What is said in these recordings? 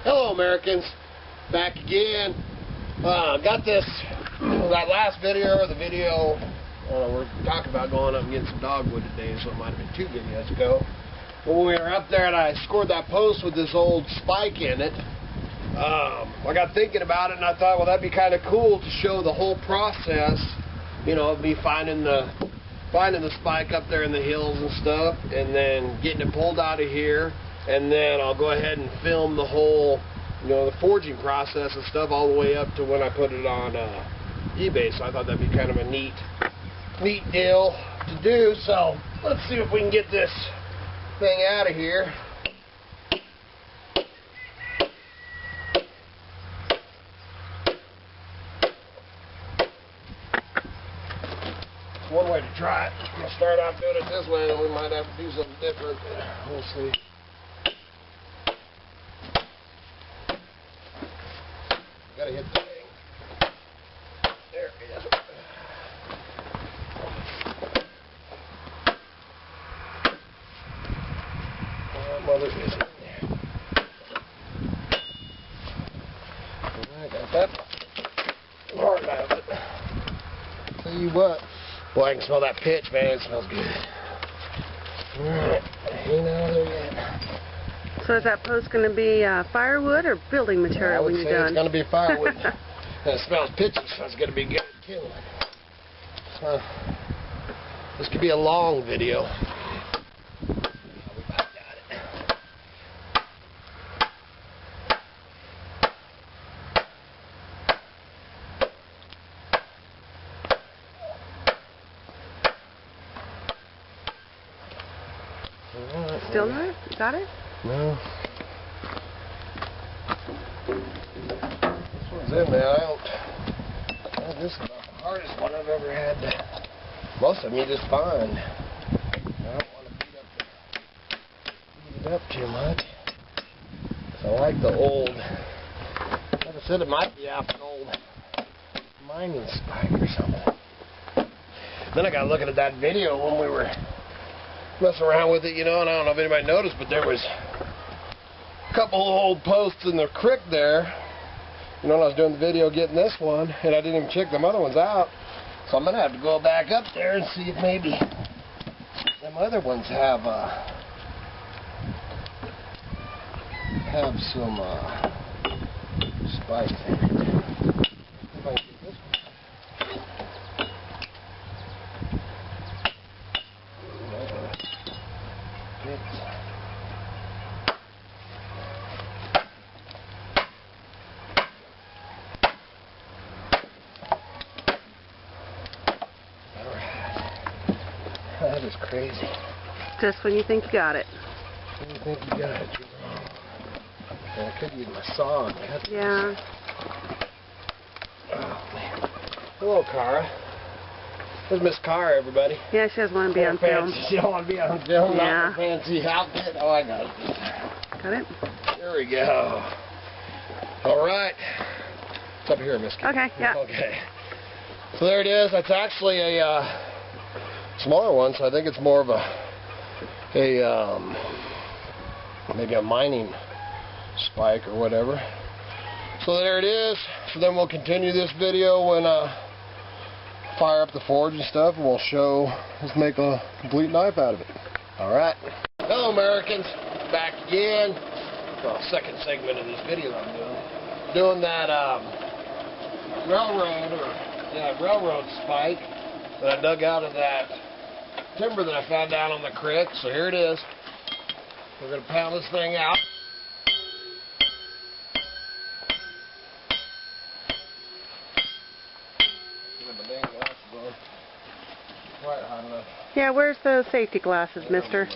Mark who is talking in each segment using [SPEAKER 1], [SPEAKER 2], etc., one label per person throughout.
[SPEAKER 1] Hello, Americans. Back again. Got this, that last video, or the video, we're talking about going up and getting some dogwood today, so it might have been 2 videos ago. When we were up there and I scored that post with this old spike in it, I got thinking about it and I thought, well, that'd be kind of cool to show the whole process, you know, of me finding the spike up there in the hills and stuff, and then getting it pulled out of here, and then I'll go ahead and film the whole, you know, the forging process and stuff all the way up to when I put it on eBay. So I thought that'd be kind of a neat deal to do. So let's see if we can get this thing out of here. One way to try it. We'll start off doing it this way, and we might have to do something different. We'll see. Gotta hit the thing. There it is. Mother is in there. Alright, got that part out of it. Tell you what. Boy, I can smell that pitch, man. It smells good. Alright, ain't out there yet.
[SPEAKER 2] So is that post going to be firewood or building material when you're done?
[SPEAKER 1] It's going to be firewood. And it smells pitchy, so it's going to be good at killing. So, this could be a long video. We about got it.
[SPEAKER 2] Still not? Got it?
[SPEAKER 1] No. This one's in there. This is about the hardest one I've ever had. Most of them you just find. I don't want to beat it up too much. So I like the old, like I said, it might be off an old mining spike or something. Then I got looking at that video when we were messing around with it, you know, and I don't know if anybody noticed, but there was a couple of old posts in the creek there, you know, when I was doing the video getting this one, and I didn't even check them other ones out, so I'm going to have to go back up there and see if maybe them other ones have some spikes in it. If I can get this one. That is crazy.
[SPEAKER 2] Just when you think you got it.
[SPEAKER 1] When you think you got it, you're wrong. And I could use my saw and cut this.
[SPEAKER 2] Yeah.
[SPEAKER 1] Oh, man. Hello, Cara. There's Miss Cara, everybody.
[SPEAKER 2] Yeah, she doesn't want to be on film.
[SPEAKER 1] She don't want to be on film.
[SPEAKER 2] Yeah.
[SPEAKER 1] Not fancy outfit. Oh, I got it.
[SPEAKER 2] Got it?
[SPEAKER 1] There we go. All right. It's up here, Miss Cara.
[SPEAKER 2] Okay, yeah.
[SPEAKER 1] Okay. So there it is. That's actually a smaller one, so I think it's more of maybe a mining spike or whatever. So there it is. So then we'll continue this video when fire up the forge and stuff, and we'll show, let's make a complete knife out of it. Alright. Hello, Americans. Back again. Well, second segment of this video I'm doing that railroad spike that I dug out of that timber that I found down on the creek. So here it is. We're going to pound this thing out. Quite hot enough.
[SPEAKER 2] Yeah, where's the safety glasses, mister?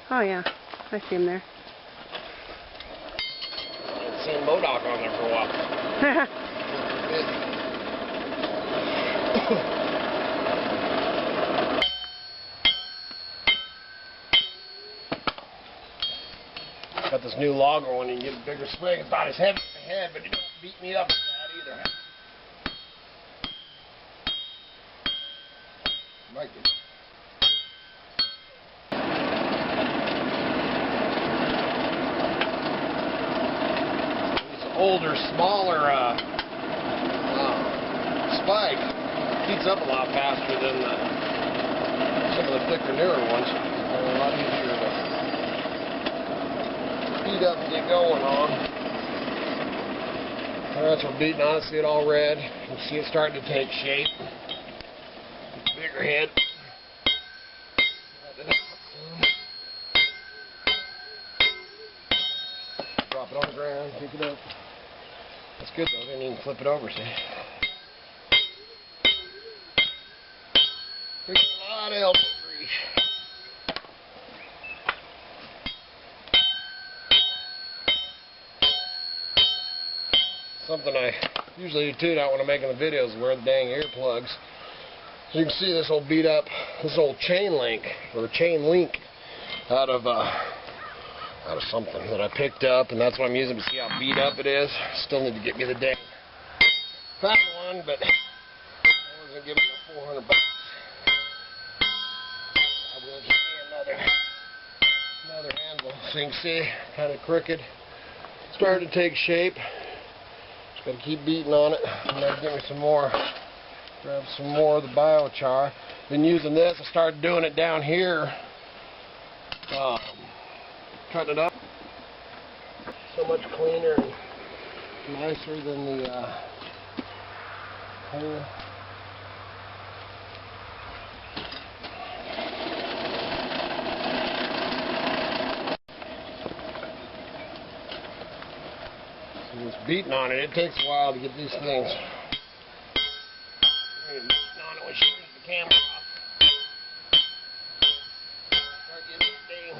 [SPEAKER 2] Oh, yeah. I see him there.
[SPEAKER 1] I haven't seen Modoc on there for a while. Got this new logger one, you can get a bigger swing. It's about as heavy as my head, but it don't beat me up with that either. Might get older, smaller spike heats up a lot faster than some of the thicker, newer ones. They're a lot easier to heat up and get going on. Alright, so we're beating on it, see it all red. You can see it starting to take shape. Bigger head. Drop it on the ground, pick it up. That's good though, didn't even flip it over, see? Takes a lot of elbow grease. Something I usually do too, not when I'm making the videos, is wear the dang earplugs. As you can see, this old beat up, this old chain link, or chain link, out of something that I picked up, and that's what I'm using to see how beat up it is. Still need to get me the dang fat one, but I wasn't giving me the $400. I will just get another handle. So you can see, kind of crooked. Starting to take shape. Just got to keep beating on it. I'm going to get me some more. Grab some more of the biochar. Been using this. I started doing it down here. Cutting it up. So much cleaner and nicer than the whole. So just beating on it. It takes a while to get these things. Beating on it when she turns the camera off. Start getting this thing.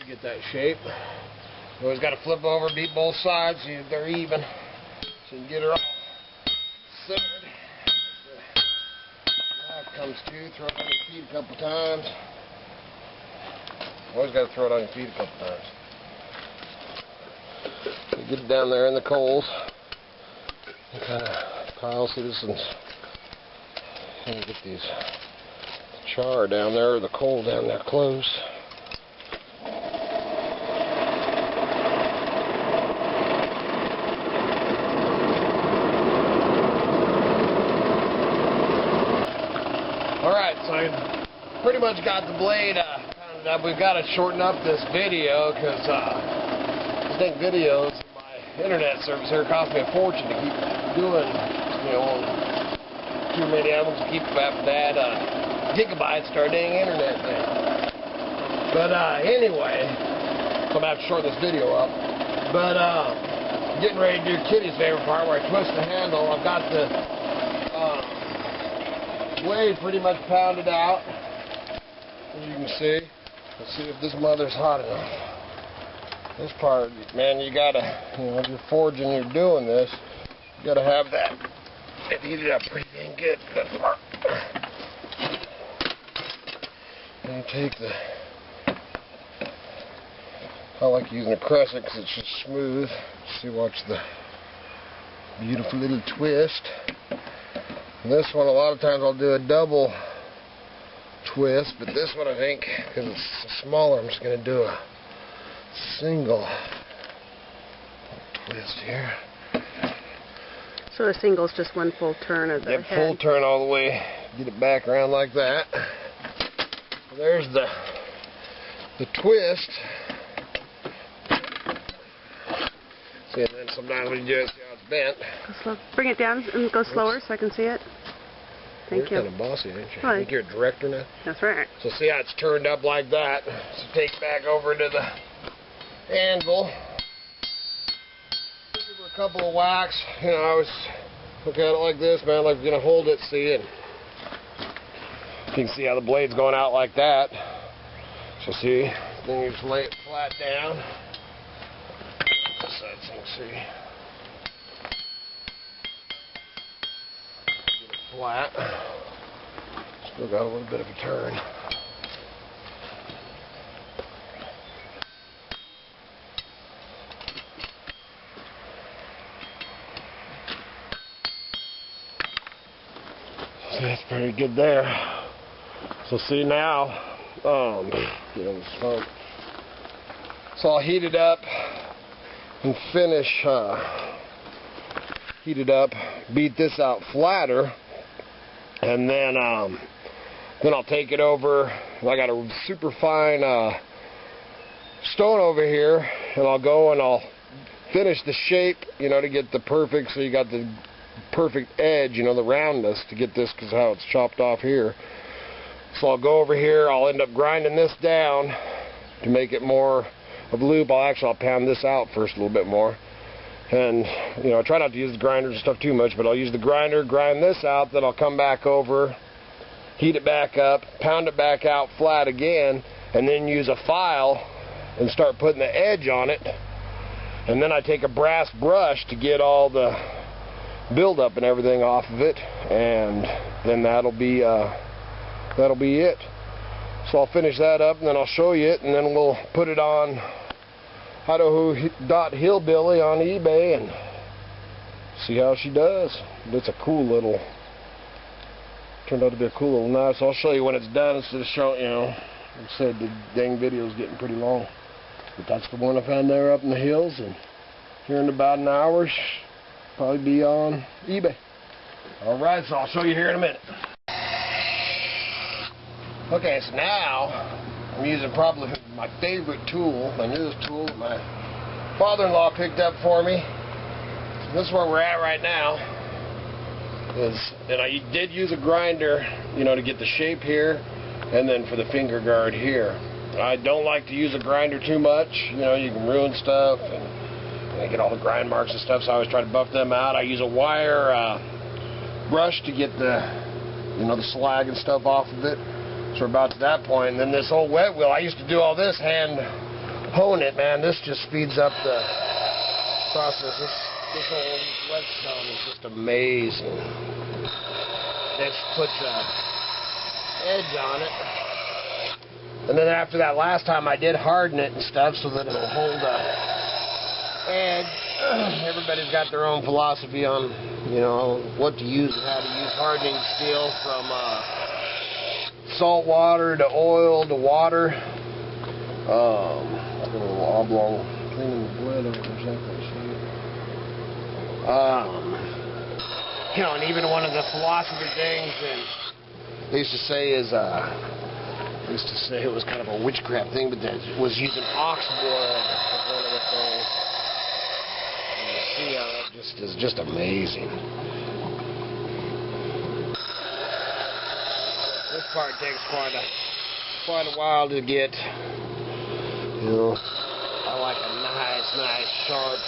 [SPEAKER 1] Get that shape. You always got to flip over, beat both sides so they're even, so you can get her all centered. Now it comes to, throw it on your feet a couple times. Always got to throw it on your feet a couple times. So get it down there in the coals. Kind of pile, see this one's, get these char down there, or the coal down there close. Alright, so I pretty much got the blade pounded up. We've got to shorten up this video because I think videos on my internet service here cost me a fortune to keep doing, you know, too many of them to keep after that gigabytes to our dang internet thing. But anyway, so I'm going to have to shorten this video up. But getting ready to do Kitty's favorite part where I twist the handle. I've got the blade pretty much pounded out, as you can see. Let's see if this mother's hot enough. This part, man, you gotta, you know, if you're forging, you're doing this, you gotta have that. It heated up pretty dang good. That part. And you take the, I like using a crescent because it's just smooth. See, watch the beautiful little twist. This one, a lot of times I'll do a double twist, but this one I think, because it's smaller, I'm just going to do a single twist here.
[SPEAKER 2] So a single is just one full turn of the head.
[SPEAKER 1] Full turn all the way, get it back around like that. There's the twist. See, and then sometimes when you do it, see how it's bent.
[SPEAKER 2] Bring it down and go slower so I can see it. Thank you.
[SPEAKER 1] You're kind of bossy, ain't you?
[SPEAKER 2] Right.
[SPEAKER 1] I think you're a director now.
[SPEAKER 2] That's right.
[SPEAKER 1] So see how it's turned up like that. So take it back over to the anvil. Give her a couple of whacks. You know, I always look at it like this, man. Like you're gonna hold it, see, and you can see how the blade's going out like that. So see, then you just lay it flat down. This side, so you can see. Flat. Still got a little bit of a turn. See, That's pretty good there. So see now, you know, so I'll heat it up and finish, heat it up, beat this out flatter, and then I'll take it over. I got a super fine stone over here, and I'll go and I'll finish the shape, you know, to get the perfect, so you got the perfect edge, you know, the roundness to get this, because how it's chopped off here. So I'll go over here, I'll end up grinding this down to make it more of a loop. I'll pound this out first a little bit more. And, you know, I try not to use the grinders and stuff too much, but I'll use the grinder, grind this out, then I'll come back over, heat it back up, pound it back out flat again, and then use a file and start putting the edge on it. And then I take a brass brush to get all the buildup and everything off of it, and then that'll be it. So I'll finish that up, and then I'll show you it, and then we'll put it on Idaho Hillbilly on eBay and see how she does. It's a cool little, turned out to be a cool little knife. So I'll show you when it's done instead of showing, you know, like I said, the dang video's getting pretty long. But that's the one I found there up in the hills, and here in about an hour, probably be on eBay. Alright, so I'll show you here in a minute. Okay, so now I'm using probably my favorite tool, my newest tool that my father-in-law picked up for me. So this is where we're at right now. And I did use a grinder, you know, to get the shape here, and then for the finger guard here. I don't like to use a grinder too much. You know, you can ruin stuff and get all the grind marks and stuff, so I always try to buff them out. I use a wire brush to get the, you know, the slag and stuff off of it. So we're about to that point. And then this old wet wheel, I used to do all this hand hone it, man. This just speeds up the process. This old whetstone is just amazing. This puts an edge on it. And then after that last time, I did harden it and stuff so that it'll hold a edge. Everybody's got their own philosophy on, you know, what to use and how to use hardening steel, from salt water to oil to water. A little oblong cleaning the blade over exactly. You know, and even one of the philosophy things that they used to say is, it was kind of a witchcraft thing, but that was using ox blood as one of the things. And you see how that just is just amazing. This part takes quite a while to get. You know, I like a nice, sharp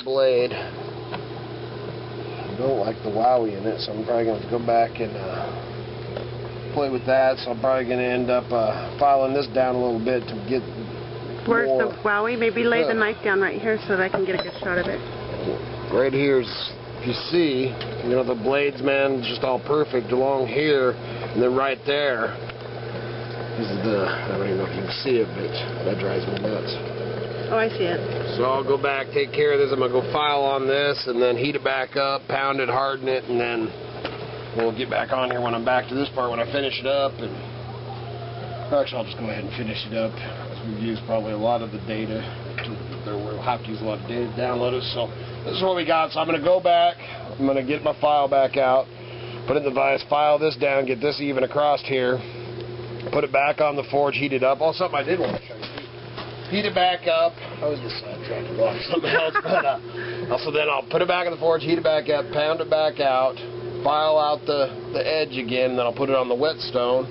[SPEAKER 1] blade. I don't like the wowie in it, so I'm probably going to go back and play with that. So I'm probably going to end up filing this down a little bit to get.
[SPEAKER 2] Where's the wowie? Maybe lay the knife down right here so that I can get a good shot of it.
[SPEAKER 1] Right here's, if you see, you know, the blades, man, just all perfect along here, and then right there is the, I don't even know if you can see it, but that drives me nuts.
[SPEAKER 2] Oh, I see it.
[SPEAKER 1] So I'll go back, take care of this. I'm going to go file on this, and then heat it back up, pound it, harden it, and then we'll get back on here when I'm back to this part, when I finish it up. And actually, I'll just go ahead and finish it up. We've used probably a lot of the data. We'll have to use a lot of data to download it. So this is what we got. So I'm going to go back. I'm going to get my file back out, put it in the vise, file this down, get this even across here, put it back on the forge, heat it up. Oh, something I did want to show you. Heat it back up. I was just trying to watch something else, but also then I'll put it back in the forge, heat it back up, pound it back out, file out the edge again, then I'll put it on the whetstone.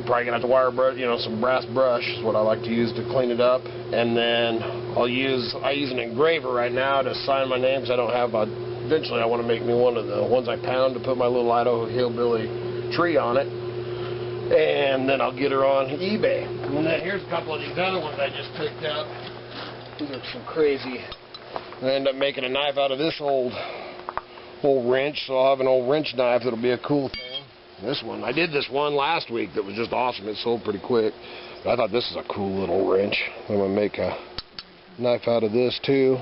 [SPEAKER 1] Probably gonna have to wire brush, you know, some brass brush is what I like to use to clean it up, and then I use an engraver right now to sign my name, because I don't have eventually I want to make me one of the ones I pound to put my little Idaho Hillbilly tree on it. And then I'll get her on eBay. And then here's a couple of these other ones I just picked up. These are some crazy. I end up making a knife out of this old wrench, so I'll have an old wrench knife that'll be a cool thing. This one, I did this one last week that was just awesome. It sold pretty quick. But I thought this is a cool little wrench. I'm going to make a knife out of this too.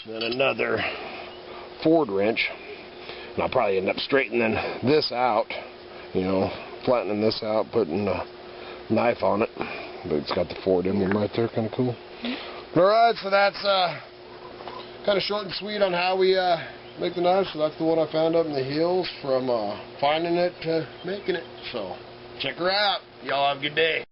[SPEAKER 1] Then another Ford wrench. And I'll probably end up straightening this out, you know, flattening this out, putting a knife on it. But it's got the Ford emblem right there, kind of cool. Alright, so that's kind of short and sweet on how we make the knife. So that's the one I found up in the hills, from finding it to making it. So check her out. Y'all have a good day.